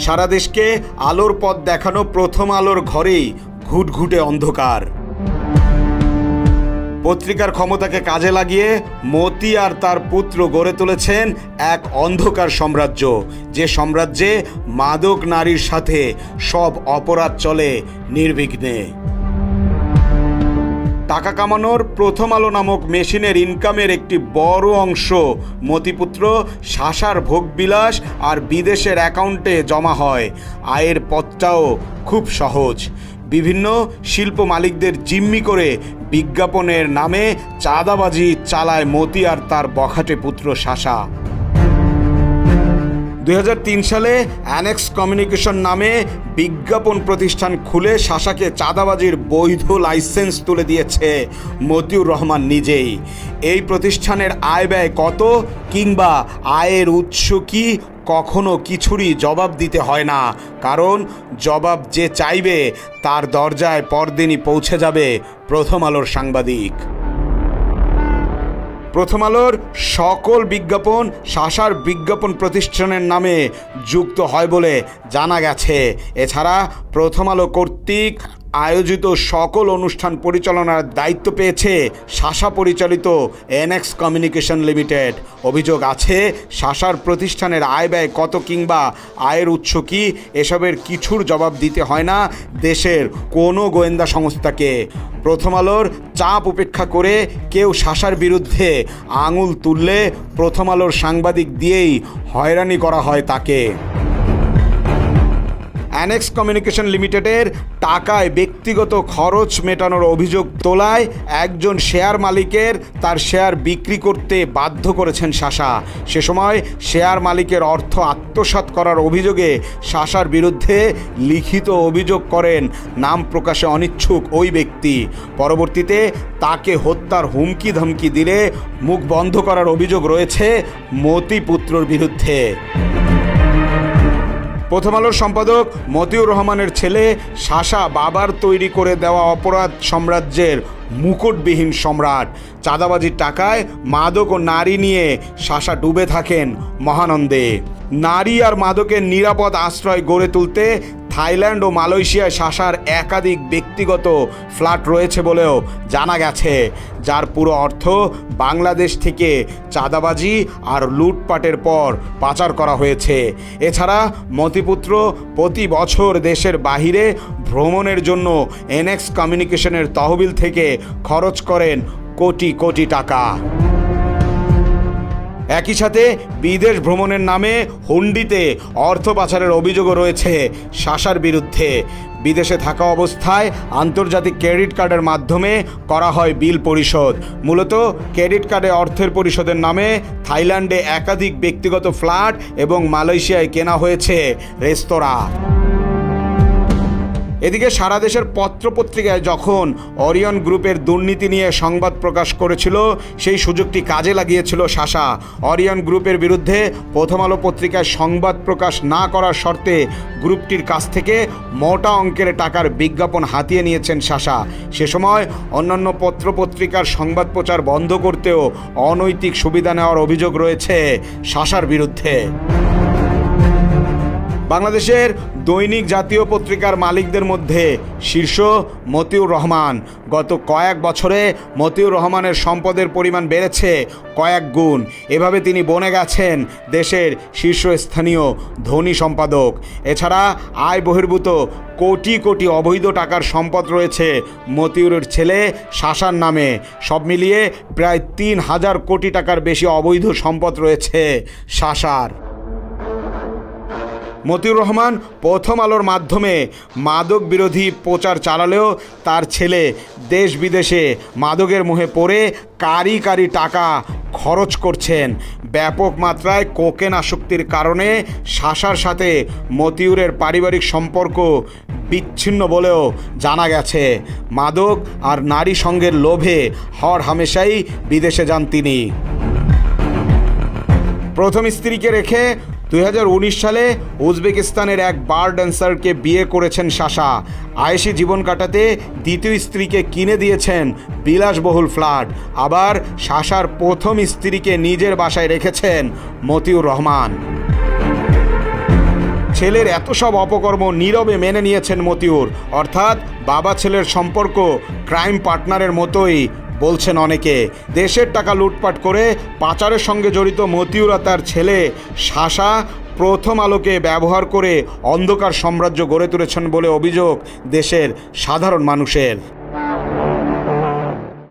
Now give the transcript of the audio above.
সারা দেশকে আলোর পথ দেখানো প্রথম আলোর ঘরেই ঘুটঘুটে অন্ধকার। পত্রিকার ক্ষমতাকে কাজে লাগিয়ে মতি আর তার পুত্র গড়ে তুলেছেন এক অন্ধকার সাম্রাজ্য, যে সাম্রাজ্যে মাদক নারীর সাথে সব অপরাধ চলে নির্বিঘ্নে। টাকা কামানোর প্রথম আলো নামক মেশিনের ইনকামের একটি বড় অংশ মতিপুত্র শাসার ভোগবিলাস আর বিদেশের অ্যাকাউন্টে জমা হয়। আয়ের পথটাও খুব সহজ। বিভিন্ন শিল্প মালিকদের জিম্মি করে বিজ্ঞাপনের নামে চাঁদাবাজি চালায় মতি আর তার বখাটে পুত্র শাসা। 2003 সালে অ্যানেক্স কমিউনিকেশন নামে বিজ্ঞাপন প্রতিষ্ঠান খুলে শাসাকে চাঁদাবাজির বৈধ লাইসেন্স তুলে দিয়েছে মতিউর রহমান নিজেই। এই প্রতিষ্ঠানের আয় ব্যয় কত কিংবা আয়ের উৎস কি কখনো কিছুরই জবাব দিতে হয় না, কারণ জবাব যে চাইবে তার দরজায় পরদিনই পৌঁছে যাবে প্রথম আলোর সাংবাদিক। প্রথম আলোর সকল বিজ্ঞাপন শাসার বিজ্ঞাপন প্রতিষ্ঠানের নামে যুক্ত হয় বলে জানা গেছে। এছাড়া প্রথম আলো কর্তৃক আয়োজিত সকল অনুষ্ঠান পরিচালনার দায়িত্ব পেয়েছে শাসা পরিচালিত অ্যানেক্স কমিউনিকেশন লিমিটেড। অভিযোগ আছে শাসার প্রতিষ্ঠানের আয় ব্যয় কত কিংবা আয়ের উৎস কী এসবের কিছুর জবাব দিতে হয় না দেশের কোনো গোয়েন্দা সংস্থাকে। প্রথম আলোর চাপ উপেক্ষা করে কেউ শাসার বিরুদ্ধে আঙুল তুললে প্রথম আলোর সাংবাদিক দিয়েই হয়রানি করা হয় তাকে। অ্যানেক্স কমিউনিকেশন লিমিটেডের টাকায় ব্যক্তিগত খরচ মেটানোর অভিযোগ তোলায় একজন শেয়ার মালিকের তার শেয়ার বিক্রি করতে বাধ্য করেছেন শাসা। সে সময় শেয়ার মালিকের অর্থ আত্মসাৎ করার অভিযোগে শাসার বিরুদ্ধে লিখিত অভিযোগ করেন নাম প্রকাশে অনিচ্ছুক ওই ব্যক্তি। পরবর্তীতে তাকে হত্যার হুমকি ধমকি দিলে মুখ বন্ধ করার অভিযোগ রয়েছে মতি পুত্রর বিরুদ্ধে। প্রথম আলোর সম্পাদক মতিউর রহমানের ছেলে শাসা বাবার তৈরি করে দেওয়া অপরাধ সাম্রাজ্যের মুকুটবিহীন সম্রাট। চাঁদাবাজির টাকায় মাদক ও নারী নিয়ে শাসা ডুবে থাকেন মহানন্দে। নারী আর মাদকের নিরাপদ আশ্রয় গড়ে তুলতে থাইল্যান্ড ও মালয়েশিয়ায় শাসার একাধিক ব্যক্তিগত ফ্ল্যাট রয়েছে বলেও জানা গেছে, যার পুরো অর্থ বাংলাদেশ থেকে চাঁদাবাজি আর লুটপাটের পর পাচার করা হয়েছে। এছাড়া মতিপুত্র প্রতি বছর দেশের বাহিরে ভ্রমণের জন্য অ্যানেক্স কমিউনিকেশনের তহবিল থেকে খরচ করেন কোটি কোটি টাকা। একই সাথে বিদেশ ভ্রমণের নামে হুন্ডিতে অর্থ পাচারের অভিযোগও রয়েছে শাসার বিরুদ্ধে। বিদেশে থাকা অবস্থায় আন্তর্জাতিক ক্রেডিট কার্ডের মাধ্যমে করা হয় বিল পরিশোধ। মূলত ক্রেডিট কার্ডে অর্থের পরিশোধের নামে থাইল্যান্ডে একাধিক ব্যক্তিগত ফ্ল্যাট এবং মালয়েশিয়ায় কেনা হয়েছে রেস্তোরাঁ। এদিকে সারা দেশের পত্রপত্রিকায় যখন ওরিয়ন গ্রুপের দুর্নীতি নিয়ে সংবাদ প্রকাশ করেছিল, সেই সুযোগটি কাজে লাগিয়েছিল শাসা। ওরিয়ন গ্রুপের বিরুদ্ধে প্রথম আলো পত্রিকায় সংবাদ প্রকাশ না করার শর্তে গ্রুপটির কাছ থেকে মোটা অঙ্কের টাকার বিজ্ঞাপন হাতিয়ে নিয়েছেন শাসা। সে সময় অন্যান্য পত্রপত্রিকার সংবাদ প্রচার বন্ধ করতেও অনৈতিক সুবিধা নেওয়ার অভিযোগ রয়েছে শাসার বিরুদ্ধে। বাংলাদেশের দৈনিক জাতীয় পত্রিকার মালিকদের মধ্যে শীর্ষ মতিউর রহমান। গত কয়েক বছরে মতিউর রহমানের সম্পদের পরিমাণ বেড়েছে কয়েক গুণ। এভাবে তিনি বনে গেছেন দেশের শীর্ষস্থানীয় ধনী সম্পাদক। এছাড়া আয় বহির্ভূত কোটি কোটি অবৈধ টাকার সম্পদ রয়েছে মতিউরের ছেলে শাসার নামে। সব মিলিয়ে প্রায় ৩,০০০ কোটি টাকার বেশি অবৈধ সম্পদ রয়েছে শাসার। মতিউর রহমান প্রথম আলোর মাধ্যমে মাদক বিরোধী প্রচার চালালেও তার ছেলে দেশ বিদেশে মাদকের মোহে পড়ে কারি কারি টাকা খরচ করছেন। ব্যাপক মাত্রায় কোকেন আসক্তির কারণে শাসার সাথে মতিউরের পারিবারিক সম্পর্ক বিচ্ছিন্ন বলেও জানা গেছে। মাদক আর নারী সঙ্গের লোভে হর হামেশাই বিদেশে যান তিনি। প্রথম স্ত্রীকে রেখে 2019 সালে উজবেকিস্তানের এক বার ড্যান্সারকে বিয়ে করেছেন শাসা। আয়েশি জীবন কাটাতে দ্বিতীয় স্ত্রীকে কিনে দিয়েছেন বিলাসবহুল ফ্ল্যাট। আবার শাসার প্রথম স্ত্রীকে নিজের বাসায় রেখেছেন মতিউর রহমান। ছেলের এত সব অপকর্ম নীরবে মেনে নিয়েছেন মতিউর। অর্থাৎ বাবা ছেলের সম্পর্ক ক্রাইম পার্টনারের মতোই বলছেন অনেকে। দেশের টাকা লুটপাট করে পাচারের সঙ্গে জড়িত মতিউর আর তার ছেলে শাসা প্রথম আলোকে ব্যবহার করে অন্ধকার সাম্রাজ্য গড়ে তুলেছেন বলে অভিযোগ দেশের সাধারণ মানুষের।